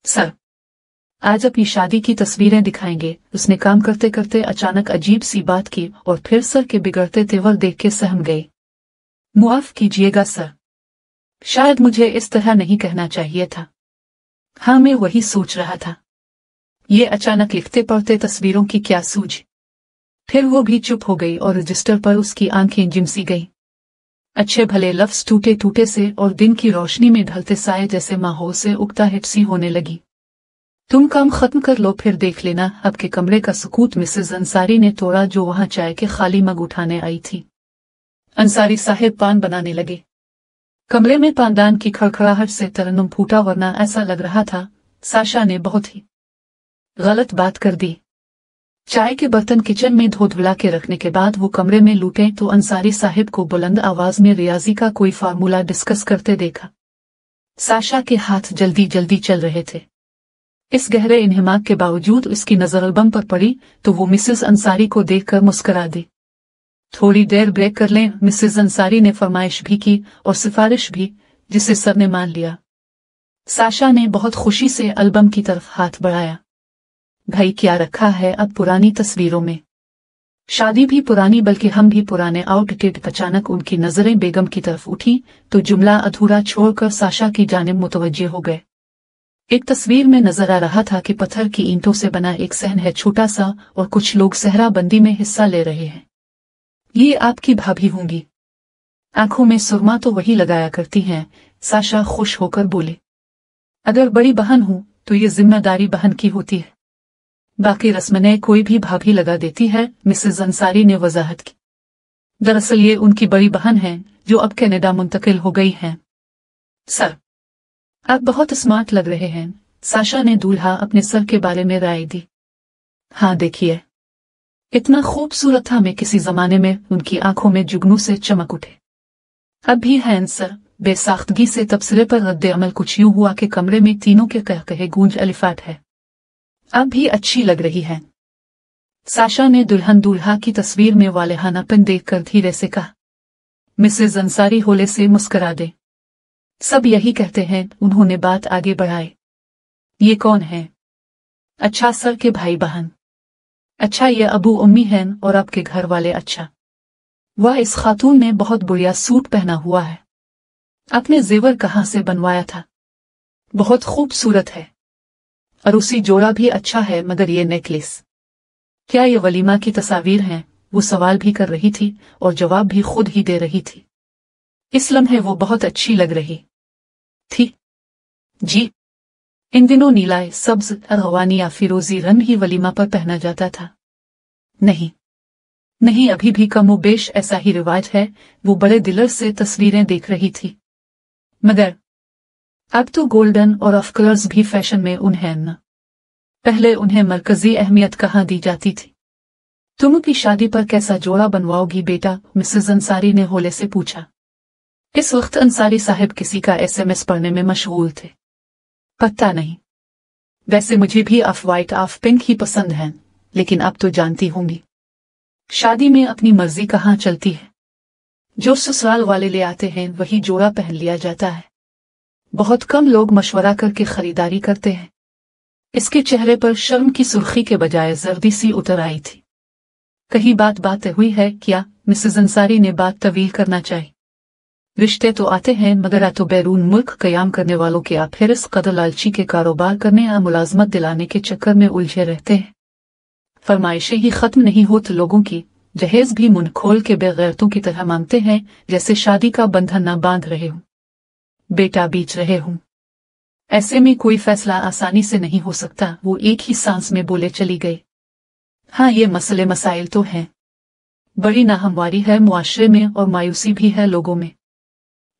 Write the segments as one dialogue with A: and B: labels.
A: Sir, आज अपनी शादी की तस्वीरें दिखाएंगे। उसने काम करते करते अचानक अजीब सी बात की और फिर सर के बिगड़ते तेवर देख के सहम गई। मुआफ कीजिएगा सर, शायद मुझे इस तरह नहीं कहना चाहिए था। हाँ, मैं वही सोच रहा था। ये अचानक लिखते पढ़ते तस्वीरों की क्या सूझ। फिर वो भी चुप हो गई और रजिस्टर पर उसकी आंखें जिमसी गई। अच्छे भले लफ्ज टूटे टूटे से और दिन की रोशनी में ढलते साए जैसे माहौल से उगता हिप्सी होने लगी। तुम काम खत्म कर लो, फिर देख लेना। अब के कमरे का सुकूत मिसेज अंसारी ने तोड़ा, जो वहां चाय के खाली मग उठाने आई थी। अंसारी साहिब पान बनाने लगे। कमरे में पानदान की खड़खड़ाहट से तरन्नुम फूटा, वरना ऐसा लग रहा था साशा ने बहुत ही गलत बात कर दी। चाय के बर्तन किचन में धो धुला के रखने के बाद वो कमरे में लूटे तो अंसारी साहिब को बुलंद आवाज में रियाजी का कोई फार्मूला डिस्कस करते देखा। साशा के हाथ जल्दी जल्दी चल रहे थे। इस गहरे इन्हिमाक के बावजूद उसकी नजर एल्बम पर पड़ी तो वो मिसेस अंसारी को देखकर मुस्कुरा दी। थोड़ी देर ब्रेक कर लें, मिसेस अंसारी ने फरमाइश भी की और सिफारिश भी, जिसे सर ने मान लिया। साशा ने बहुत खुशी से एल्बम की तरफ हाथ बढ़ाया। भाई, क्या रखा है अब पुरानी तस्वीरों में? शादी भी पुरानी, बल्कि हम भी पुराने, आउटडेटेड। अचानक उनकी नजरें बेगम की तरफ उठी तो जुमला अधूरा छोड़कर साशा की जानिब मुतवज्जे हो गए। एक तस्वीर में नजर आ रहा था कि पत्थर की ईंटों से बना एक सहन है, छोटा सा, और कुछ लोग सहरा बंदी में हिस्सा ले रहे हैं। ये आपकी भाभी होंगी। आंखों में सुरमा तो वही लगाया करती हैं। साशा खुश होकर बोले, अगर बड़ी बहन हूं तो ये जिम्मेदारी बहन की होती है, बाकी रस्मने कोई भी भाभी लगा देती है। मिसेज अंसारी ने वजाहत की। दरअसल ये उनकी बड़ी बहन है जो अब कनाडा मुंतकिल हो गई हैं। सर, आप बहुत स्मार्ट लग रहे हैं। साशा ने दूल्हा अपने सर के बारे में राय दी। हाँ देखिए, इतना खूबसूरत था मैं किसी जमाने में। उनकी आंखों में जुगनू से चमक उठे। अब भी हैं सर। बेसाख्तगी से तबसरे पर रद्द अमल कुछ यूं हुआ कि कमरे में तीनों के कहे गूंज अलिफाट है। अब भी अच्छी लग रही है। साशा ने दुल्हन दूल्हा की तस्वीर में वालेहानापन देखकर धीरे से कहा। मिसेज अंसारी होले से मुस्कुरा दे। सब यही कहते हैं। उन्होंने बात आगे बढ़ाई। ये कौन है? अच्छा, सर के भाई बहन। अच्छा, ये अबू उम्मी हैं और आपके घर वाले। अच्छा, वह इस खातून ने बहुत बढ़िया सूट पहना हुआ है। आपने जेवर कहाँ से बनवाया था? बहुत खूबसूरत है। अरूसी जोड़ा भी अच्छा है, मगर ये नेकलेस, क्या ये वलीमा की तस्वीर हैं? वो सवाल भी कर रही थी और जवाब भी खुद ही दे रही थी। इस लम्हे वो बहुत अच्छी लग रही थी। जी, इन दिनों नीला, सब्ज, अरगवानी या फिरोजी रंग ही वलीमा पर पहना जाता था। नहीं नहीं, अभी भी कमोबेश ऐसा ही रिवाज है। वो बड़े दिलर से तस्वीरें देख रही थी। मगर अब तो गोल्डन और ऑफ कलर्स भी फैशन में उन्हें न। पहले उन्हें मरकजी अहमियत कहाँ दी जाती थी। तुम अपनी शादी पर कैसा जोड़ा बनवाओगी बेटा? मिसेज अंसारी ने होले से पूछा। इस वक्त अंसारी साहब किसी का SMS पढ़ने में मशगूल थे। पता नहीं, वैसे मुझे भी ऑफ वाइट ऑफ पिंक ही पसंद हैं, लेकिन अब तो जानती होंगी शादी में अपनी मर्जी कहाँ चलती है। जो ससुराल वाले ले आते हैं वही जोड़ा पहन लिया जाता है। बहुत कम लोग मशवरा करके खरीदारी करते हैं। इसके चेहरे पर शर्म की सुर्खी के बजाय जर्दी सी उतर आई थी। कहीं बात हुई है क्या? मिसेज अंसारी ने बात तवील करना चाहिए। रिश्ते तो आते हैं, मगर या तो बैरून मुल्क कयाम करने वालों के आप फिर इस कदर लालची के कारोबार करने या मुलाजमत दिलाने के चक्कर में उलझे रहते हैं। फरमाइशें ही खत्म नहीं होती लोगों की। जहेज भी मुंह खोल के बेगैरतों की तरह मांगते हैं, जैसे शादी का बंधन ना बांध रहे हूं, बेटा बीच रहे हूं। ऐसे में कोई फैसला आसानी से नहीं हो सकता। वो एक ही सांस में बोले चली गई। हाँ, ये मसले मसाइल तो हैं। बड़ी नाहमवारी है मुआशरे में और मायूसी भी है लोगों में।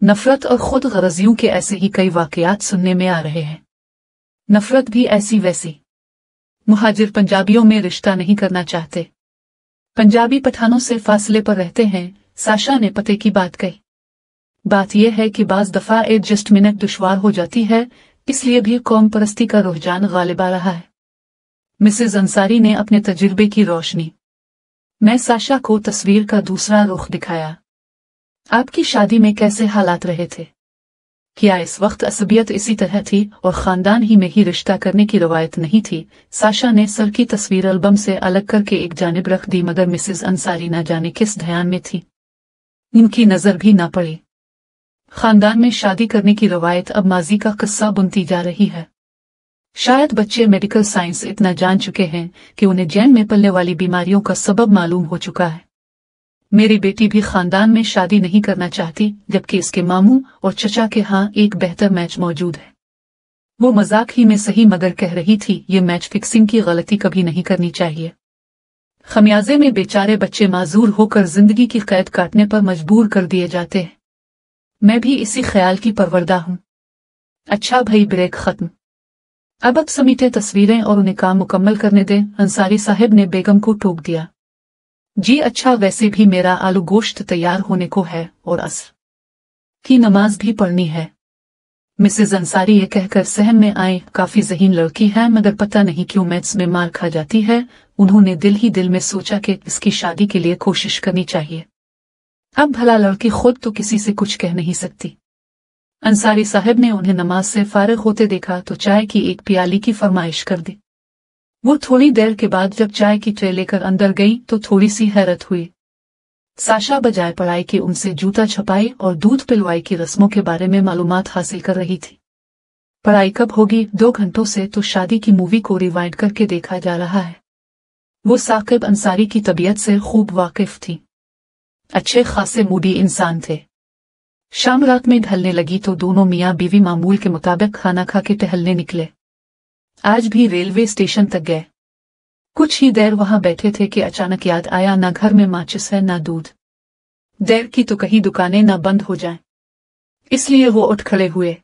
A: नफरत और खुद गरजियों के ऐसे ही कई वाकयात सुनने में आ रहे हैं। नफरत भी ऐसी वैसी। मुहाजिर पंजाबियों में रिश्ता नहीं करना चाहते। पंजाबी पठानों से फासले पर रहते हैं। साशा ने पते की बात कही। बात यह है कि बाज दफा एडजस्टमेंट दुश्वार हो जाती है, इसलिए भी कौम परस्ती का रुझान गालिब आ रहा है। मिसेज अंसारी ने अपने तजुर्बे की रोशनी में साशा को तस्वीर का दूसरा रुख दिखाया। आपकी शादी में कैसे हालात रहे थे? क्या इस वक्त असबियत इसी तरह थी और खानदान ही में ही रिश्ता करने की रवायत नहीं थी? साशा ने सर की तस्वीर एल्बम से अलग करके एक जानिब रख दी, मगर मिसेज अंसारी न जाने किस ध्यान में थी, उनकी नजर भी न पड़ी। खानदान में शादी करने की रवायत अब माजी का किस्सा बुनती जा रही है। शायद बच्चे मेडिकल साइंस इतना जान चुके हैं कि उन्हें जैन में पलने वाली बीमारियों का सबब मालूम हो चुका है। मेरी बेटी भी खानदान में शादी नहीं करना चाहती, जबकि इसके मामू और चचा के यहाँ एक बेहतर मैच मौजूद है। वो मजाक ही में सही मगर कह रही थी, ये मैच फिक्सिंग की गलती कभी नहीं करनी चाहिए। खमियाजे में बेचारे बच्चे माजूर होकर जिंदगी की कैद काटने पर मजबूर कर दिए जाते हैं। मैं भी इसी ख्याल की परवरदा हूं। अच्छा भाई, ब्रेक खत्म। अब समीटे तस्वीरें और उन्हें काम मुकम्मल करने दें। अंसारी साहब ने बेगम को टोक दिया। जी अच्छा, वैसे भी मेरा आलू गोश्त तैयार होने को है और असर की नमाज भी पढ़नी है। मिसेज अंसारी ये कहकर सहन में आए, काफी ज़हीन लड़की है मगर पता नहीं क्यों मैथ्स में मार खा जाती है। उन्होंने दिल ही दिल में सोचा कि इसकी शादी के लिए कोशिश करनी चाहिए। अब भला लड़की खुद तो किसी से कुछ कह नहीं सकती। अंसारी साहब ने उन्हें नमाज से फारिग होते देखा तो चाय की एक प्याली की फरमाइश कर दी। वो थोड़ी देर के बाद जब चाय की ट्रे लेकर अंदर गई तो थोड़ी सी हैरत हुई। साशा बजाय पढ़ाई के उनसे जूता छपाई और दूध पिलवाई की रस्मों के बारे में मालूमात हासिल कर रही थी। पढ़ाई कब होगी? 2 घंटों से तो शादी की मूवी को रिवाइंड करके देखा जा रहा है। वो साकिब अंसारी की तबीयत से खूब वाकिफ थी। अच्छे खासे मूडी इंसान थे। शाम रात में ढलने लगी तो दोनों मियाँ बीवी मामूल के मुताबिक खाना खा के टहलने निकले। आज भी रेलवे स्टेशन तक गए। कुछ ही देर वहां बैठे थे कि अचानक याद आया, ना घर में माचिस है ना दूध। देर की तो कहीं दुकानें ना बंद हो जाएं। इसलिए वो उठ खड़े हुए।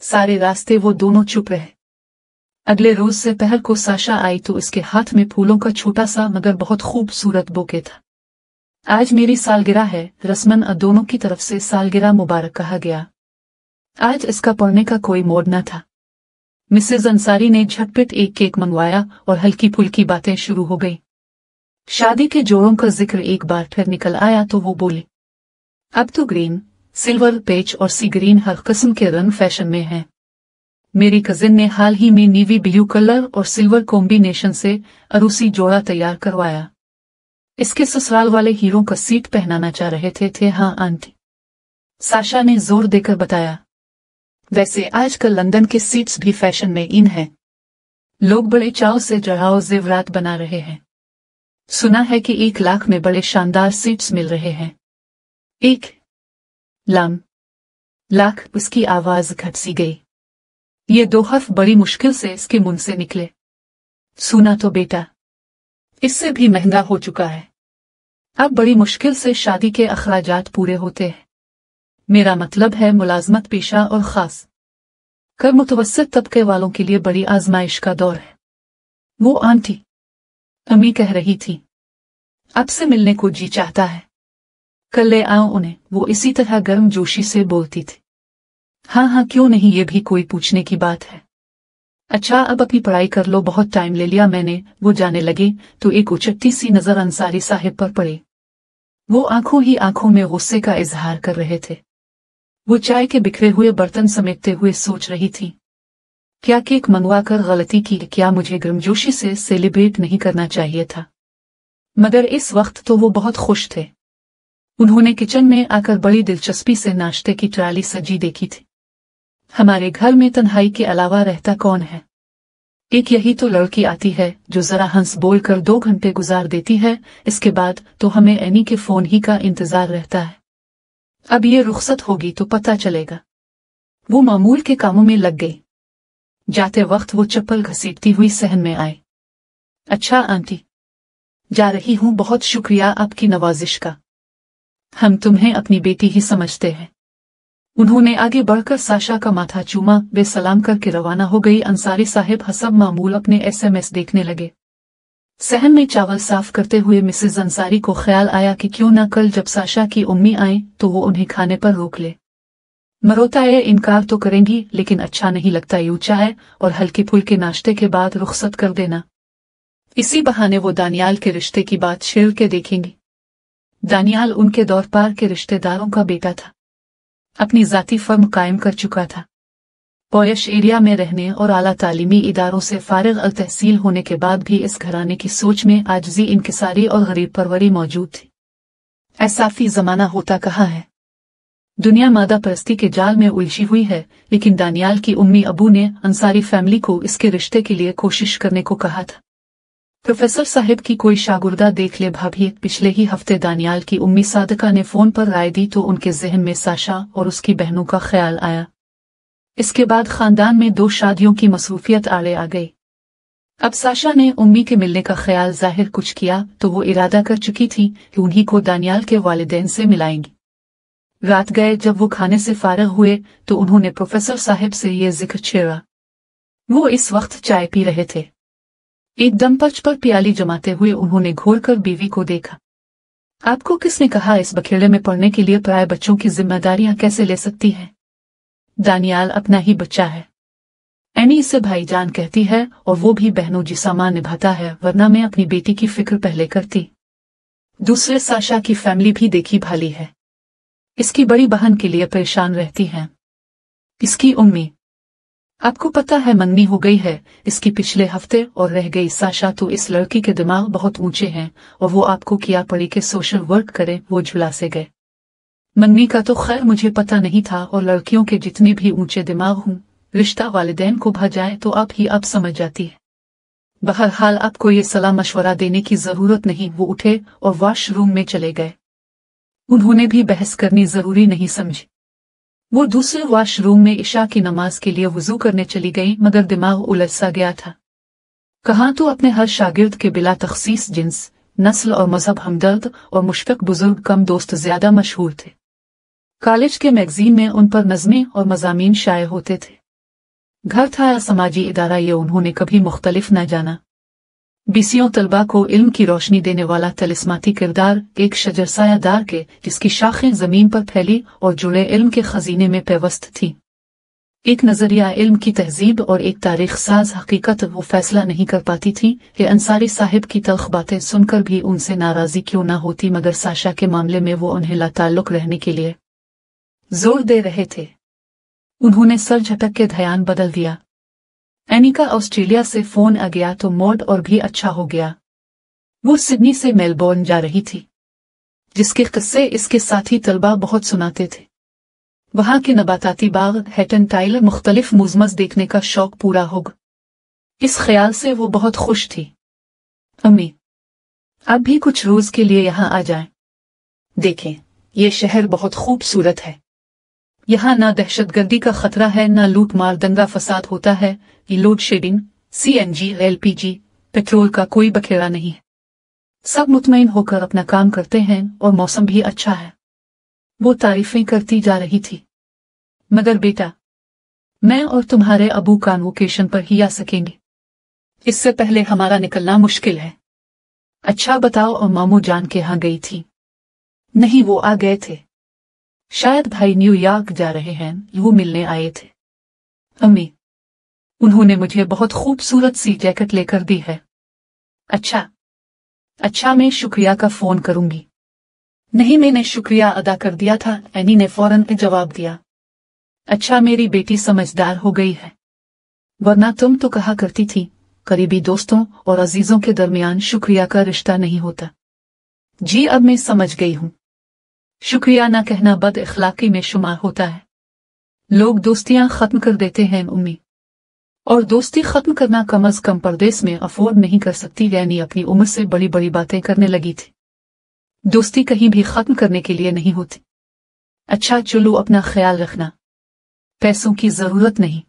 A: सारे रास्ते वो दोनों चुप रहे। अगले रोज से पहर को साशा आई तो इसके हाथ में फूलों का छोटा सा मगर बहुत खूबसूरत बोके था। आज मेरी सालगिरह है, रस्मन दोनों की तरफ से सालगिरह मुबारक कहा गया। आज इसका पढ़ने का कोई मोड न था। मिसेज अंसारी ने झटपट एक केक मंगवाया और हल्की फुल्की बातें शुरू हो गई। शादी के जोड़ों का जिक्र एक बार फिर निकल आया तो वो बोली, अब तो ग्रीन, सिल्वर, पेच और सी ग्रीन हर किस्म के रंग फैशन में हैं। मेरी कजिन ने हाल ही में नेवी ब्लू कलर और सिल्वर कॉम्बिनेशन से अरूसी जोड़ा तैयार करवाया। इसके ससुराल वाले हीरो का सीट पहनाना चाह रहे थे। हाँ आंटी, साशा ने जोर देकर बताया। वैसे आजकल लंदन के सीट्स भी फैशन में इन हैं। लोग बड़े चाव से जड़ाव जेवरात बना रहे हैं। सुना है कि 1 लाख में बड़े शानदार सीट्स मिल रहे हैं। 1 लाख? उसकी आवाज घट सी गई। ये 2 हर्फ बड़ी मुश्किल से इसके मुंह से निकले। सुना तो बेटा, इससे भी महंगा हो चुका है। अब बड़ी मुश्किल से शादी के अखराजात पूरे होते हैं। मेरा मतलब है मुलाजमत पेशा और खास कर मुतवस्सित तबके वालों के लिए बड़ी आजमाइश का दौर है। वो आंटी, अम्मी कह रही थी, अब से मिलने को जी चाहता है। कल ले आओ उन्हें। वो इसी तरह गर्म जोशी से बोलती थी। हाँ, क्यों नहीं, ये भी कोई पूछने की बात है। अच्छा, अब अपनी पढ़ाई कर लो, बहुत टाइम ले लिया मैंने। वो जाने लगे तो एक उचट्टी सी नजर अंसारी साहिब पर पड़ी। वो आंखों ही आंखों में गुस्से का इजहार कर रहे थे। वो चाय के बिखरे हुए बर्तन समेटते हुए सोच रही थी, क्या केक मंगवा कर गलती की? क्या मुझे गर्मजोशी से सेलिब्रेट नहीं करना चाहिए था? मगर इस वक्त तो वो बहुत खुश थे। उन्होंने किचन में आकर बड़ी दिलचस्पी से नाश्ते की ट्राली सजी देखी थी। हमारे घर में तन्हाई के अलावा रहता कौन है? एक यही तो लड़की आती है जो जरा हंस बोल कर 2 घंटे गुजार देती है। इसके बाद तो हमें एनी के फोन ही का इंतजार रहता है। अब ये रुखसत होगी तो पता चलेगा। वो मामूल के कामों में लग गई। जाते वक्त वो चप्पल घसीटती हुई सहन में आए। अच्छा आंटी, जा रही हूँ, बहुत शुक्रिया आपकी नवाजिश का। हम तुम्हें अपनी बेटी ही समझते हैं। उन्होंने आगे बढ़कर साशा का माथा चूमा, वे सलाम करके रवाना हो गई। अंसारी साहिब हसब मामूल अपने SMS देखने लगे। सहन में चावल साफ करते हुए मिसेज अंसारी को ख्याल आया कि क्यों न कल जब साशा की उम्मी आए तो वो उन्हें खाने पर रोक ले। मरोता ये इनकार तो करेंगी, लेकिन अच्छा नहीं लगता यूं चाय और हल्के फुल्के नाश्ते के बाद रुखसत कर देना। इसी बहाने वो दानियाल के रिश्ते की बात छेड़ के देखेंगी। दानियाल उनके दौर पार के रिश्तेदारों का बेटा था। अपनी ज़ाती फर्म कायम कर चुका था। पॉयश एरिया में रहने और आला तालीमी इदारों से फारिग अल तहसील होने के बाद भी इस घराने की सोच में आजिज़ी, इंकिसारी और गरीब परवरी मौजूद थी। ऐसाफी ज़माना होता कहाँ है। दुनिया मादा परस्ती के जाल में उलझी हुई है, लेकिन दानियाल की उम्मी अबू ने अंसारी फैमिली को इसके रिश्ते के लिए कोशिश करने को कहा था। प्रोफेसर साहिब की कोई शागिर्दा देख ले भाभी। पिछले ही हफ्ते दानियाल की उम्मी सादका ने फोन पर राय दी तो उनके जहन में साशा और उसकी बहनों का ख्याल आया। इसके बाद खानदान में 2 शादियों की मसरूफियत आड़े आ गई। अब साशा ने उम्मी के मिलने का ख्याल जाहिर कुछ किया तो वो इरादा कर चुकी थी कि उन्हीं को दानियाल के वालिदैन से मिलाएंगी। रात गए जब वो खाने से फारिग हुए तो उन्होंने प्रोफेसर साहिब से ये जिक्र छेड़ा। वो इस वक्त चाय पी रहे थे। एकदम पर्च पर प्याली जमाते हुए उन्होंने घोर कर बीवी को देखा। आपको किसने कहा इस बखेड़े में पढ़ने के लिए पराए बच्चों की जिम्मेदारियां कैसे ले सकती है? दानियाल अपना ही बच्चा है। एनी इसे भाईजान कहती है और वो भी बहनों जिसा मां निभाता है, वरना मैं अपनी बेटी की फिक्र पहले करती। दूसरे साशा की फैमिली भी देखी भाली है। इसकी बड़ी बहन के लिए परेशान रहती हैं। इसकी उम्मी आपको पता है मंगनी हो गई है इसकी पिछले हफ्ते और रह गई साशा। तो इस लड़की के दिमाग बहुत ऊंचे हैं और वो आपको किया पड़ी के सोशल वर्क करे वो झुला से गए। मंगनी का तो खैर मुझे पता नहीं था, और लड़कियों के जितने भी ऊंचे दिमाग हों रिश्ता वालिदैन को भा जाए तो आप ही अब समझ जाती है। बहरहाल आपको ये सलाह मशवरा देने की जरूरत नहीं। वो उठे और वॉशरूम में चले गए। उन्होंने भी बहस करनी जरूरी नहीं समझी। वो दूसरे वॉशरूम में इशा की नमाज के लिए वुजू करने चली गई, मगर दिमाग उलझ सा गया था। कहाँ तो अपने हर शागिर्द के बिला तखसीस जिन्स, नस्ल और मजहब हमदर्द और मुशफिक बुजुर्ग कम दोस्त ज्यादा मशहूर थे। कॉलेज के मैगजीन में उन पर नज़में और मज़ामीन शाये होते थे। घर था या समाजी इदारा, ये उन्होंने कभी मुख्तलिफ न जाना। बीसियों तलबा को इल्म की रोशनी देने वाला तलिस्माती किरदार एक शजरसायादार के जिसकी शाखें जमीन पर फैली और जुड़े इल्म के खजीने में पेवस्त थी। एक नजरिया इल्म की तहजीब और एक तारीख साज हकीकत वो फैसला नहीं कर पाती थी कि अंसारी साहिब की तल्ख बातें सुनकर भी उनसे नाराजी क्यों ना होती, मगर साशा के मामले में वो उन्हें लाताल्लुक रहने के लिए जोर दे रहे थे। उन्होंने सर झटक के ध्यान बदल दिया। एनी का ऑस्ट्रेलिया से फोन आ गया तो मूड और भी अच्छा हो गया। वो सिडनी से मेलबोर्न जा रही थी, जिसके किस्से इसके साथी तलबा बहुत सुनाते थे। वहां के नबाताती बाग, हैटन टाइलर, मुख्तलिफ मुजमस देखने का शौक पूरा होगा। इस ख्याल से वो बहुत खुश थी। अम्मी, आप भी कुछ रोज के लिए यहाँ आ जाएं। देखें, ये शहर बहुत खूबसूरत है। यहाँ ना दहशतगर्दी का खतरा है, ना लूट मार दंगा फसाद होता है। ये load shedding, CNG, LPG, petrol का कोई बखेड़ा नहीं है। सब मुतमईन होकर अपना काम करते हैं और मौसम भी अच्छा है। वो तारीफें करती जा रही थी। मगर बेटा, मैं और तुम्हारे अबू कॉन्वोकेशन पर ही आ सकेंगे। इससे पहले हमारा निकलना मुश्किल है। अच्छा बताओ, और मामू जान के यहाँ गई थी? नहीं, वो आ गए थे। शायद भाई न्यूयॉर्क जा रहे हैं, वो मिलने आए थे। अम्मी, उन्होंने मुझे बहुत खूबसूरत सी जैकेट लेकर दी है। अच्छा, मैं शुक्रिया का फोन करूंगी। नहीं, मैंने शुक्रिया अदा कर दिया था, एनी ने फौरन जवाब दिया। अच्छा, मेरी बेटी समझदार हो गई है, वरना तुम तो कहा करती थी करीबी दोस्तों और अजीजों के दरमियान शुक्रिया का रिश्ता नहीं होता। जी, अब मैं समझ गई हूं। शुक्रिया ना कहना बद इखलाकी में शुमार होता है। लोग दोस्तियां खत्म कर देते हैं उम्मी, और दोस्ती खत्म करना कम अज कम परदेस में अफोर्ड नहीं कर सकती। यानी अपनी उम्र से बड़ी बड़ी बातें करने लगी थी। दोस्ती कहीं भी खत्म करने के लिए नहीं होती। अच्छा चलो, अपना ख्याल रखना। पैसों की जरूरत नहीं।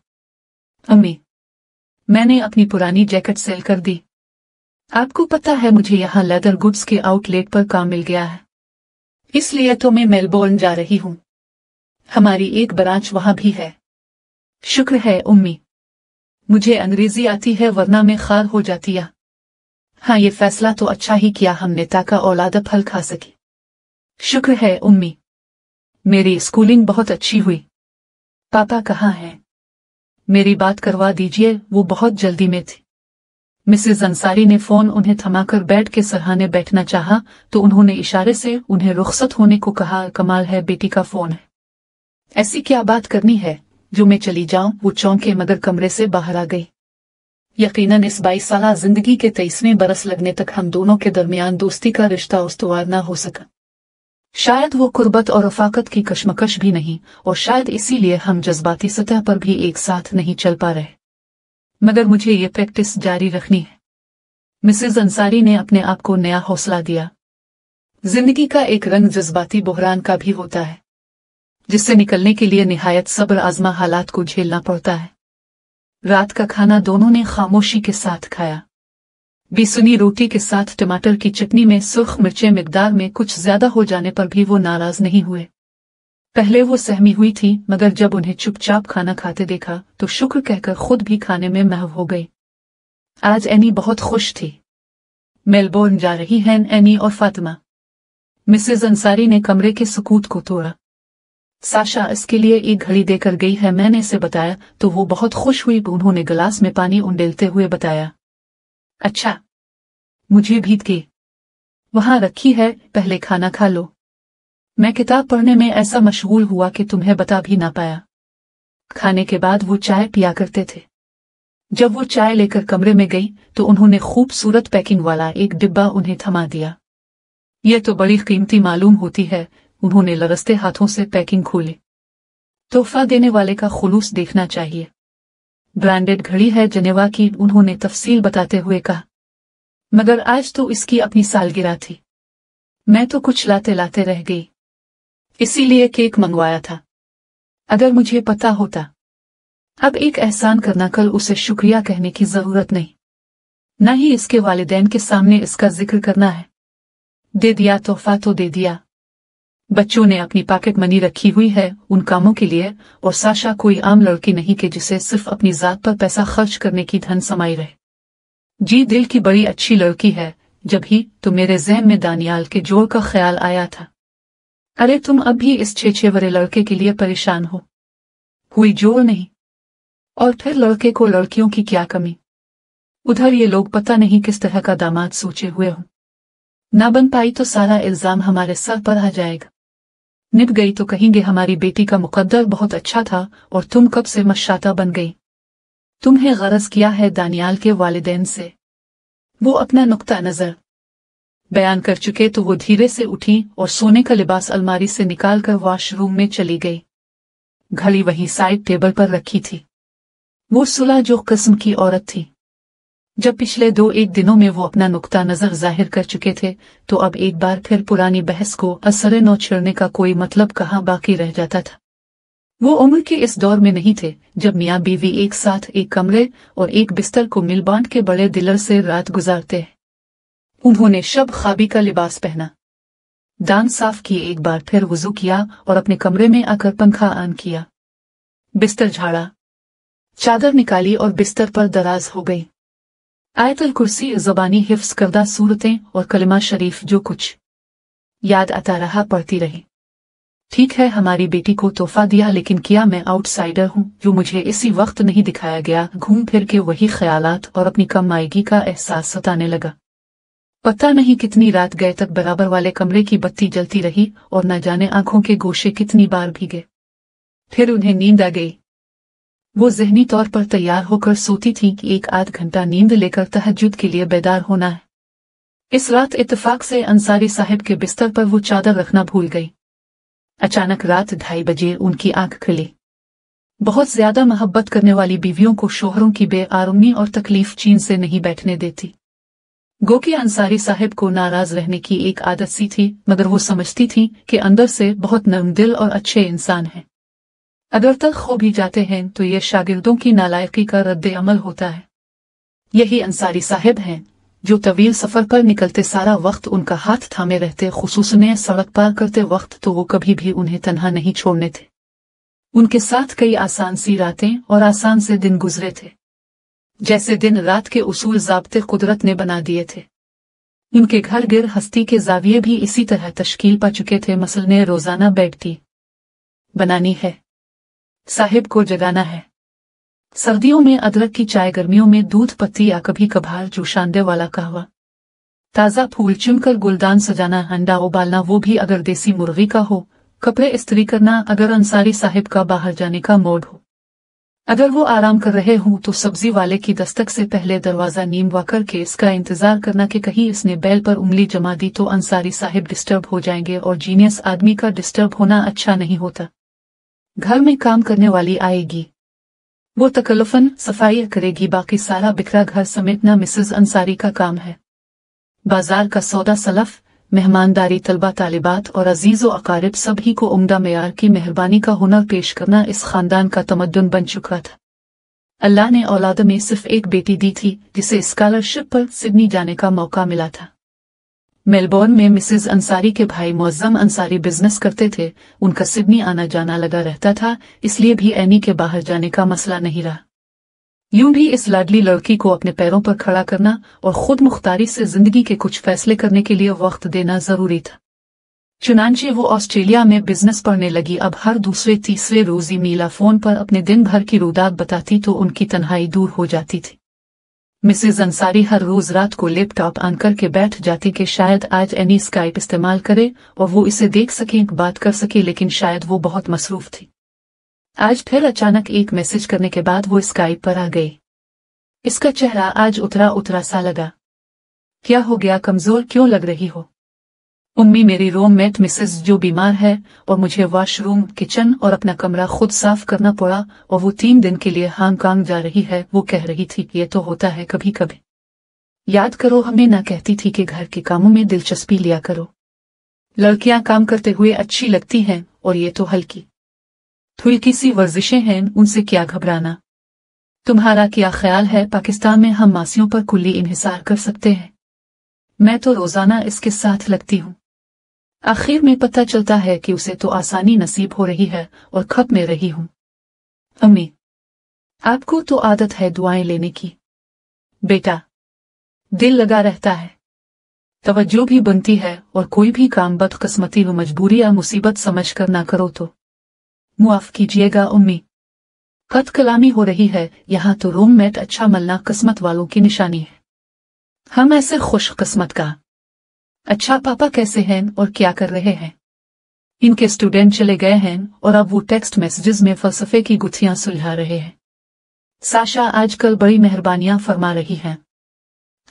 A: अम्मी, मैंने अपनी पुरानी जैकेट सेल कर दी। आपको पता है मुझे यहाँ लेदर गुड्स के आउटलेट पर काम मिल गया है, इसलिए तो मैं मेलबोर्न जा रही हूँ। हमारी एक ब्रांच वहां भी है। शुक्र है उम्मी, मुझे अंग्रेजी आती है, वरना मैं खार हो जाती। हाँ, ये फैसला तो अच्छा ही किया हमने, ताकि औलाद फल खा सके। शुक्र है उम्मी, मेरी स्कूलिंग बहुत अच्छी हुई। पापा कहाँ हैं? मेरी बात करवा दीजिए, वो बहुत जल्दी में थे। मिसेज अंसारी ने फोन उन्हें थमाकर बेड के सरहाने बैठना चाहा तो उन्होंने इशारे से उन्हें रुखसत होने को कहा। कमाल है, बेटी का फोन है। ऐसी क्या बात करनी है जो मैं चली जाऊं? वो चौंके मगर कमरे से बाहर आ गई। यकीनन इस 22 साल जिंदगी के 23वें बरस लगने तक हम दोनों के दरमियान दोस्ती का रिश्ता उस्तवार न हो सका। शायद वो कुर्बत और रफाकत की कशमकश भी नहीं, और शायद इसीलिए हम जज्बाती सतह पर भी एक साथ नहीं चल पा रहे। मगर मुझे ये प्रैक्टिस जारी रखनी है। मिसेज अंसारी ने अपने आप को नया हौसला दिया। जिंदगी का एक रंग जज्बाती बहरान का भी होता है, जिससे निकलने के लिए निहायत सब्र आजमा हालात को झेलना पड़ता है। रात का खाना दोनों ने खामोशी के साथ खाया। बेसुनी रोटी के साथ टमाटर की चटनी में सुर्ख मिर्चें मिकदार में कुछ ज्यादा हो जाने पर भी वो नाराज नहीं हुए। पहले वो सहमी हुई थी, मगर जब उन्हें चुपचाप खाना खाते देखा तो शुक्र कहकर खुद भी खाने में महव हो गई। आज एनी बहुत खुश थी। मेलबोर्न जा रही हैं एनी और फातिमा। मिसेज अंसारी ने कमरे के सुकूत को तोड़ा। साशा इसके लिए एक घड़ी देकर गई है, मैंने इसे बताया तो वो बहुत खुश हुई। उन्होंने गिलास में पानी उंडेलते हुए बताया, अच्छा, मुझे भी के वहां रखी है, पहले खाना खा लो। मैं किताब पढ़ने में ऐसा मशगूल हुआ कि तुम्हें बता भी ना पाया। खाने के बाद वो चाय पिया करते थे। जब वो चाय लेकर कमरे में गई तो उन्होंने खूबसूरत पैकिंग वाला एक डिब्बा उन्हें थमा दिया। यह तो बड़ी कीमती मालूम होती है। उन्होंने लरसते हाथों से पैकिंग खोली। तोहफा देने वाले का खुलूस देखना चाहिए। ब्रांडेड घड़ी है जनेवा की, उन्होंने तफसील बताते हुए कहा। मगर आज तो इसकी अपनी सालगिरह थी। मैं तो कुछ लाते लाते रह गई, इसीलिए केक मंगवाया था। अगर मुझे पता होता। अब एक एहसान करना, कल उसे शुक्रिया कहने की जरूरत नहीं, न ही इसके वालिदैन के सामने इसका जिक्र करना है। दे दिया तोहफा तो दे दिया। बच्चों ने अपनी पॉकेट मनी रखी हुई है उन कामों के लिए, और साशा कोई आम लड़की नहीं कि जिसे सिर्फ अपनी जात पर पैसा खर्च करने की धन समाई रहे। जी दिल की बड़ी अच्छी लड़की है। जब ही तो मेरे ज़हन में दानियाल के जोड़ का ख्याल आया था। अरे तुम अब भी इस 6 वरे लड़के के लिए परेशान हो? कोई जोड़ नहीं, और फिर लड़के को लड़कियों की क्या कमी? उधर ये लोग पता नहीं किस तरह का दामाद सोचे हुए हों। ना बन पाई तो सारा इल्जाम हमारे सर पर आ जाएगा। निभ गई तो कहेंगे हमारी बेटी का मुकद्दर बहुत अच्छा था और तुम कब से मशाता बन गई। तुम्हें गरज किया है दानियाल के वालिदैन से। वो अपना नुक्ता नजर बयान कर चुके तो वो धीरे से उठी और सोने का लिबास अलमारी से निकालकर वॉशरूम में चली गई। घड़ी वहीं साइड टेबल पर रखी थी। वो सुलह जो किस्म की औरत थी। जब पिछले 2-1 दिनों में वो अपना नुक्ता नजर जाहिर कर चुके थे तो अब एक बार फिर पुरानी बहस को असर न छेड़ने का कोई मतलब कहाँ बाकी रह जाता था। वो उम्र के इस दौर में नहीं थे जब मियाँ बीवी एक साथ एक कमरे और एक बिस्तर को मिल बांट के बड़े दिलर से रात गुजारते हैं। उन्होंने शब ख्वाबी का लिबास पहना, दांत साफ किए, एक बार फिर वुजू किया और अपने कमरे में आकर पंखा ऑन किया। बिस्तर झाड़ा, चादर निकाली और बिस्तर पर दराज हो गई। आयतुल कुर्सी, ज़बानी हिफ्स करदा सूरतें और कलिमा शरीफ जो कुछ याद आता रहा पढ़ती रही। ठीक है, हमारी बेटी को तोहफा दिया, लेकिन किया मैं आउटसाइडर हूँ जो मुझे इसी वक्त नहीं दिखाया गया। घूम फिर के वही ख्यालात और अपनी कम आएगी का एहसास सताने लगा। पता नहीं कितनी रात गए तक बराबर वाले कमरे की बत्ती जलती रही और न जाने आंखों के गोशे कितनी बार भीगे। फिर उन्हें नींद आ गई। वो ज़हनी तौर पर तैयार होकर सोती थी कि 1-8 घंटा नींद लेकर तहज्जुद के लिए बेदार होना है। इस रात इत्तेफाक से अंसारी साहिब के बिस्तर पर वो चादर रखना भूल गई। अचानक रात 2:30 बजे उनकी आंख खुली। बहुत ज्यादा मोहब्बत करने वाली बीवियों को शोहरों की बेआरामी और तकलीफ चीन से नहीं बैठने देती। गो कि अंसारी साहिब को नाराज रहने की एक आदत सी थी, मगर वो समझती थी कि अंदर से बहुत नरम दिल और अच्छे इंसान हैं। अगर तक खो भी जाते हैं तो ये शागिर्दों की नालायकी का रद्द अमल होता है। यही अंसारी साहिब हैं जो तवील सफर पर निकलते सारा वक्त उनका हाथ थामे रहते, खुसूसन सड़क पार करते वक्त तो वो कभी भी उन्हें तन्हा नहीं छोड़ने थे। उनके साथ कई आसान सी रातें और आसान से दिन गुजरे थे, जैसे दिन रात के उसूल ज़ाब्ते कुदरत ने बना दिए थे। उनके घर गिर हस्ती के जाविये भी इसी तरह तश्कील पा चुके थे। मसलने रोजाना बैठती बनानी है, साहिब को जगाना है। सर्दियों में अदरक की चाय, गर्मियों में दूध पत्ती या कभी कभार जोशांदे वाला कहवा। ताज़ा फूल चुनकर गुलदान सजाना, अंडा उबालना, वो भी अगर देसी मुर्गी का हो कपड़े इस्त्री करना अगर अंसारी साहिब का बाहर जाने का मूड हो। अगर वो आराम कर रहे हों तो सब्जी वाले की दस्तक से पहले दरवाजा नीमवा करके इसका इंतजार करना कि कहीं इसने बैल पर उंगली जमा दी तो अंसारी साहिब डिस्टर्ब हो जाएंगे, और जीनियस आदमी का डिस्टर्ब होना अच्छा नहीं होता। घर में काम करने वाली आएगी, वो तकल्लुफन सफाई करेगी, बाकी सारा बिखरा घर समेटना मिसेज अंसारी का काम है। बाजार का सौदा सलफ, मेहमानदारी, तलबा तालिबात और अजीज़ व अकारिब सभी को उम्दा मेयार की मेहरबानी का हुनर पेश करना इस खानदान का तमद्दुन बन चुका था। अल्लाह ने औलाद में सिर्फ एक बेटी दी थी जिसे स्कॉलरशिप पर सिडनी जाने का मौका मिला था। मेलबोर्न में मिसेज अंसारी के भाई मुअज्जम अंसारी बिजनेस करते थे, उनका सिडनी आना जाना लगा रहता था, इसलिए भी एनी के बाहर जाने का मसला नहीं रहा। यूं भी इस लाडली लड़की को अपने पैरों पर खड़ा करना और खुद मुख्तारी से जिंदगी के कुछ फैसले करने के लिए वक्त देना जरूरी था। चुनांचे वो ऑस्ट्रेलिया में बिजनेस पढ़ने लगी। अब हर दूसरे तीसरे रोज मीला फोन पर अपने दिन भर की रुदात बताती तो उनकी तन्हाई दूर हो जाती थी। मिसेज अंसारी हर रोज रात को लैपटॉप ऑन करके बैठ जाती कि शायद आज एनी स्काइप इस्तेमाल करे और वो इसे देख सके, बात कर सके, लेकिन शायद वो बहुत मसरूफ थी। आज फिर अचानक एक मैसेज करने के बाद वो स्काइप पर आ गई। इसका चेहरा आज उतरा उतरा सा लगा। क्या हो गया, कमजोर क्यों लग रही हो? उम्मी, मेरी रूममेट मिसेज जो बीमार है और मुझे वॉशरूम, किचन और अपना कमरा खुद साफ करना पड़ा और वो 3 दिन के लिए हांगकांग जा रही है। वो कह रही थी कि ये तो होता है कभी कभी। याद करो, हमें ना कहती थी कि घर के कामों में दिलचस्पी लिया करो। लड़कियां काम करते हुए अच्छी लगती हैं और ये तो हल्की थुल्की सी वर्जिशें हैं, उनसे क्या घबराना। तुम्हारा क्या ख्याल है, पाकिस्तान में हम मासियों पर कुल्ली इन्हिसार कर सकते हैं? मैं तो रोजाना इसके साथ लगती हूँ। आखिर में पता चलता है कि उसे तो आसानी नसीब हो रही है और खप में रही हूँ। अम्मी, आपको तो आदत है दुआएं लेने की। बेटा, दिल लगा रहता है, तवज्जो भी बनती है, और कोई भी काम बदकिस्मती व मजबूरी या मुसीबत समझ कर ना करो तो मुआफ कीजिएगा उम्मी। कद कलामी हो रही है, यहाँ तो रूममेट अच्छा मिलना किस्मत वालों की निशानी है। हम ऐसे खुश किस्मत का। अच्छा, पापा कैसे हैं और क्या कर रहे हैं? इनके स्टूडेंट चले गए हैं और अब वो टेक्स्ट मैसेजेस में फलसफे की गुत्थियां सुलझा रहे हैं। साशा आजकल बड़ी मेहरबानियां फरमा रही हैं।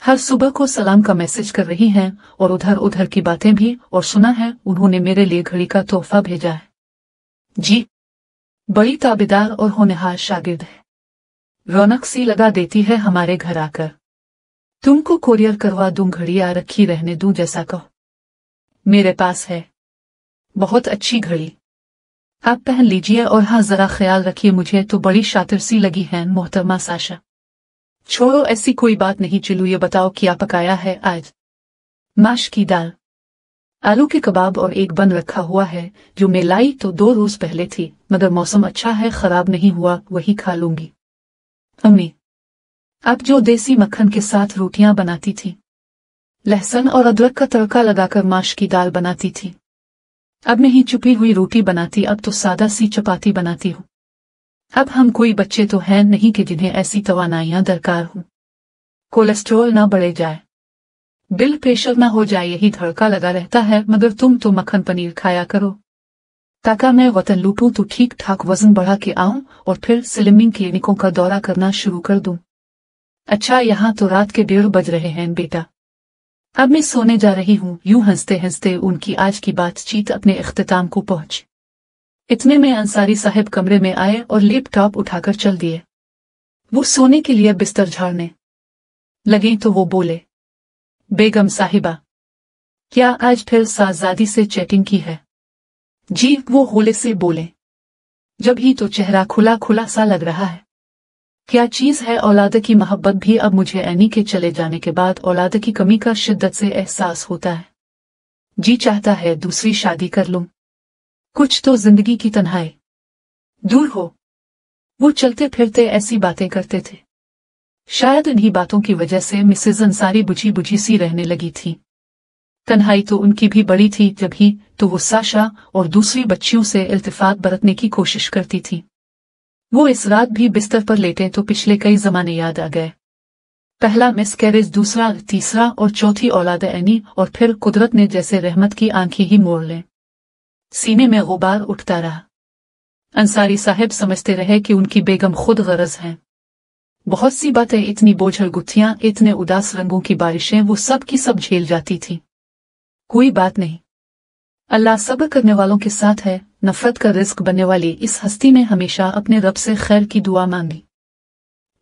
A: हर सुबह को सलाम का मैसेज कर रही हैं और उधर उधर की बातें भी, और सुना है उन्होंने मेरे लिए घड़ी का तोहफा भेजा है। जी, बड़ी ताबेदार और होनहार शागिर्द है। रौनक सी लगा देती है हमारे घर आकर। तुमको कोरियर करवा दूं घड़ी या रखी रहने दूं, जैसा कहो। मेरे पास है बहुत अच्छी घड़ी, आप पहन लीजिए, और हाँ जरा ख्याल रखिए, मुझे तो बड़ी शातिर सी लगी है मोहतरमा साशा। छोड़ो, ऐसी कोई बात नहीं। चलो ये बताओ क्या पकाया है आज? माश की दाल, आलू के कबाब और एक बन रखा हुआ है जो मैं लाई तो 2 रोज पहले थी, मगर मौसम अच्छा है, खराब नहीं हुआ, वही खा लूंगी। अम्मी, आप जो देसी मक्खन के साथ रोटियां बनाती थी, लहसुन और अदरक का तड़का लगाकर माश की दाल बनाती थी, अब नहीं चुपी हुई रोटी बनाती, अब तो सादा सी चपाती बनाती हूँ। अब हम कोई बच्चे तो हैं नहीं कि जिन्हें ऐसी तवानाइयां दरकार हों। कोलेस्ट्रॉल ना बढ़े जाए, ब्लड प्रेशर ना हो जाए, यही धड़का लगा रहता है, मगर तुम तो मक्खन पनीर खाया करो, ताकि मैं वतन लूटूं तो ठीक ठाक वजन बढ़ा के आऊं और फिर स्लिमिंग क्लिनिकों का दौरा करना शुरू कर दूं। अच्छा, यहाँ तो रात के 1:30 बज रहे हैं बेटा, अब मैं सोने जा रही हूँ। यूं हंसते हंसते उनकी आज की बातचीत अपने इख्तिताम को पहुंची। इतने में अंसारी साहब कमरे में आए और लैपटॉप उठाकर चल दिए। वो सोने के लिए बिस्तर झाड़ने लगे तो वो बोले, बेगम साहिबा, क्या आज फिर साहजादी से चैटिंग की है? जी, वो होले से बोले। जब ही तो चेहरा खुला खुला सा लग रहा है। क्या चीज है औलाद की मोहब्बत भी। अब मुझे एनी के चले जाने के बाद औलाद की कमी का शिद्दत से एहसास होता है। जी चाहता है दूसरी शादी कर लूं, कुछ तो जिंदगी की तन्हाई दूर हो। वो चलते फिरते ऐसी बातें करते थे। शायद इन्हीं बातों की वजह से मिसेज अंसारी बुझी बुझी सी रहने लगी थी। तन्हाई तो उनकी भी बड़ी थी, जब ही तो वो साशा और दूसरी बच्चियों से इल्तिफात बरतने की कोशिश करती थी। वो इस रात भी बिस्तर पर लेटे तो पिछले कई जमाने याद आ गए। पहला मिसकैरेज, दूसरा, तीसरा और चौथी औलाद एनी, और फिर कुदरत ने जैसे रहमत की आंखें ही मोड़ लें। सीने में गुबार उठता रहा। अंसारी साहब समझते रहे कि उनकी बेगम खुद गरज हैं। बहुत सी बातें, इतनी बोझल गुत्थियां, इतने उदास रंगों की बारिशें, वो सब की सब झेल जाती थी। कोई बात नहीं, अल्लाह सब्र करने वालों के साथ है। नफरत का रिस्क बनने वाली इस हस्ती ने हमेशा अपने रब से खैर की दुआ मांगी।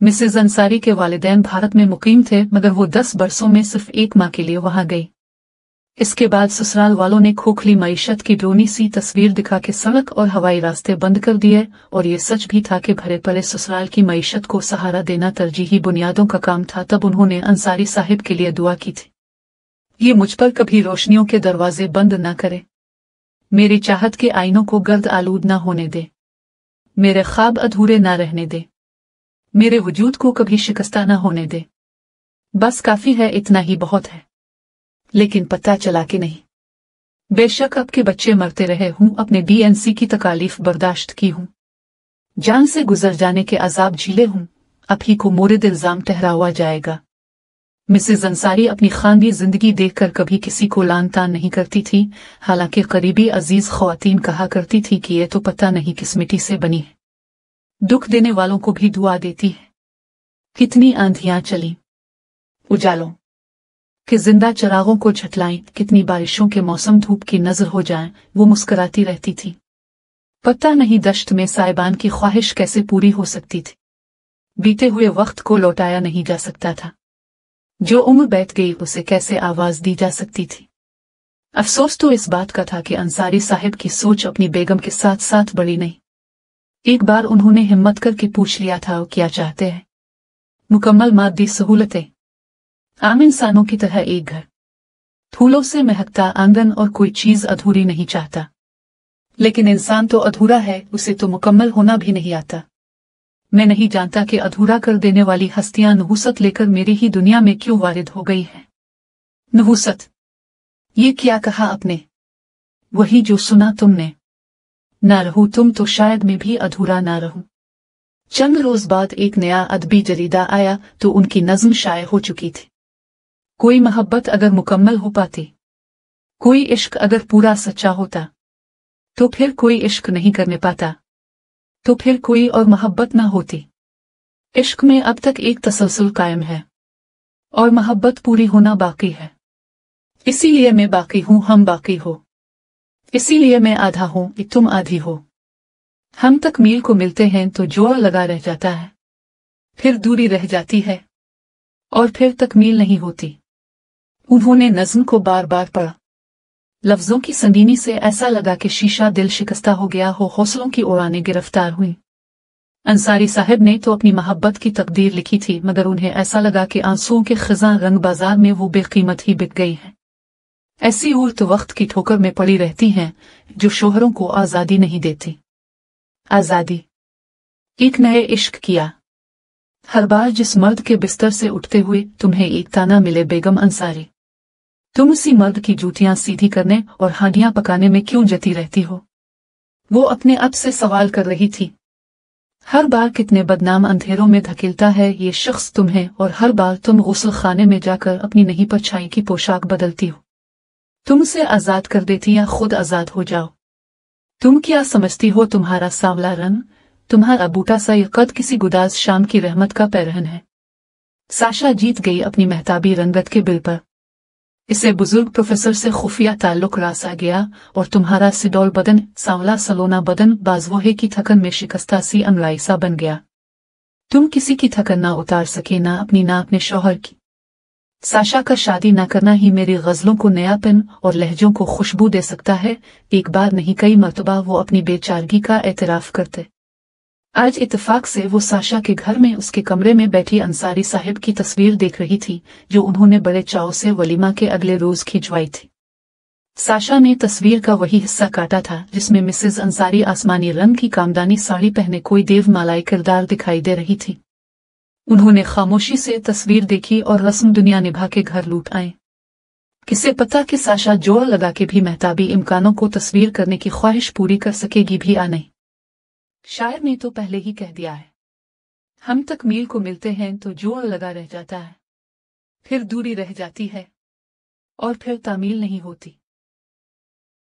A: मिसेज अंसारी के वालिदैन भारत में मुकीम थे, मगर वो 10 बरसों में सिर्फ एक माह के लिए वहां गई। इसके बाद ससुराल वालों ने खोखली मईशत की ड्रोनी सी तस्वीर दिखा के सड़क और हवाई रास्ते बंद कर दिए, और ये सच भी था कि भरे पड़े ससुराल की मईशत को सहारा देना तरजीही बुनियादों का काम था। तब उन्होंने अंसारी साहिब के लिए दुआ की थी, ये मुझ पर कभी रोशनियों के दरवाजे बंद न करे, मेरी चाहत के आईनों को गर्द आलूद न होने दे, मेरे ख्वाब अधूरे न रहने दे, मेरे वजूद को कभी शिकस्ता न होने दे। बस काफी है, इतना ही बहुत है। लेकिन पता चला कि नहीं। बेशक अब के बच्चे मरते रहे हूं, अपने डीएनसी की तकालीफ बर्दाश्त की हूं, जान से गुजर जाने के अजाब झीले हूं, अब ही को मोरिद इल्जाम ठहरा हुआ जाएगा। मिसेज अंसारी अपनी खानगी जिंदगी देखकर कभी किसी को लान तान नहीं करती थी, हालांकि करीबी अजीज ख्वातीन कहा करती थी कि ये तो पता नहीं किस मिट्टी से बनी है, दुख देने वालों को भी दुआ देती है। कितनी आंधियां चली उजालों कि जिंदा चरागों को झटलाएं, कितनी बारिशों के मौसम धूप की नजर हो जाएं, वो मुस्कुराती रहती थी। पता नहीं दश्त में साइबान की ख्वाहिश कैसे पूरी हो सकती थी। बीते हुए वक्त को लौटाया नहीं जा सकता था, जो उम्र बैठ गई उसे कैसे आवाज दी जा सकती थी। अफसोस तो इस बात का था कि अंसारी साहिब की सोच अपनी बेगम के साथ साथ बढ़ी नहीं। एक बार उन्होंने हिम्मत करके पूछ लिया था, वो क्या चाहते हैं? मुकम्मल मादी सहूलतें, आम इंसानों की तरह एक घर, फूलों से महकता आंगन, और कोई चीज अधूरी नहीं चाहता। लेकिन इंसान तो अधूरा है, उसे तो मुकम्मल होना भी नहीं आता। मैं नहीं जानता कि अधूरा कर देने वाली हस्तियां नहुसत लेकर मेरी ही दुनिया में क्यों वारिद हो गई हैं। नहुसत, ये क्या कहा आपने? वही जो सुना तुमने। ना रहूं तुम तो शायद मैं भी अधूरा ना रहूं। चंद रोज बाद एक नया अदबी जरीदा आया तो उनकी नज्म शाये हो चुकी थी। कोई मोहब्बत अगर मुकम्मल हो पाती, कोई इश्क अगर पूरा सच्चा होता, तो फिर कोई इश्क नहीं करने पाता, तो फिर कोई और मोहब्बत ना होती। इश्क में अब तक एक तसलसल कायम है, और मोहब्बत पूरी होना बाकी है। इसीलिए मैं बाकी हूं, हम बाकी हो। इसीलिए मैं आधा हूं, तुम आधी हो। हम तकमील को मिलते हैं तो जोड़ लगा रह जाता है, फिर दूरी रह जाती है, और फिर तकमील नहीं होती। उन्होंने नज्म को बार बार पढ़ा। लफ्जों की संगीनी से ऐसा लगा कि शीशा दिल शिकस्ता हो गया हो, हौसलों की उड़ानें गिरफ्तार हुई। अंसारी साहब ने तो अपनी मोहब्बत की तकदीर लिखी थी, मगर उन्हें ऐसा लगा कि आंसुओं के खिज़ां रंग बाजार में वो बेकीमत ही बिक गई हैं। ऐसी औरत वक्त की ठोकर में पड़ी रहती हैं जो शोहरों को आजादी नहीं देती। आजादी, एक नए इश्क किया। हर बार जिस मर्द के बिस्तर से उठते हुए तुम्हें एक ताना मिले, बेगम अंसारी, तुम उसी मर्द की जूतियां सीधी करने और हांडियां पकाने में क्यों जती रहती हो? वो अपने आप से सवाल कर रही थी। हर बार कितने बदनाम अंधेरों में धकेलता है ये शख्स तुम्हें, और हर बार तुम गुस्ल खाने में जाकर अपनी नहीं परछाई की पोशाक बदलती हो। तुम उसे आजाद कर देती या खुद आजाद हो जाओ। तुम क्या समझती हो तुम्हारा सांवला रंग, तुम्हारा बूटा सा ये कद किसी गुदाज शाम की रहमत का पैरहन है? साशा जीत गई अपनी महताबी रंगत के बिल पर। इसे बुजुर्ग प्रोफेसर से खुफिया ताल्लुक रासा गया, और तुम्हारा सिडोल बदन, सांवला सलोना बदन, बाजवोहे की थकन में शिकस्ता सी अंगड़ाई सा बन गया। तुम किसी की थकन ना उतार सके, ना अपनी ना अपने शौहर की। साशा का शादी ना करना ही मेरी गजलों को नयापन और लहजों को खुशबू दे सकता है। एक बार नहीं कई मर्तबा वो अपनी बेचारगी का एतराफ करते। आज इत्तेफाक से वो साशा के घर में उसके कमरे में बैठी अंसारी साहिब की तस्वीर देख रही थी, जो उन्होंने बड़े चाव से वलीमा के अगले रोज खिंचवाई थी। साशा ने तस्वीर का वही हिस्सा काटा था जिसमें मिसेज अंसारी आसमानी रंग की कामदानी साड़ी पहने कोई देवमालाई किरदार दिखाई दे रही थी। उन्होंने खामोशी से तस्वीर देखी और रस्म दुनिया निभा के घर लूट आए। किसे पता कि साशा जोर लगा के भी महताबी इम्कानों को तस्वीर करने की ख्वाहिश पूरी कर सकेगी भी या नहीं। शायर ने तो पहले ही कह दिया है, हम तकमील को मिलते हैं तो जोर लगा रह जाता है, फिर दूरी रह जाती है, और फिर तामील नहीं होती।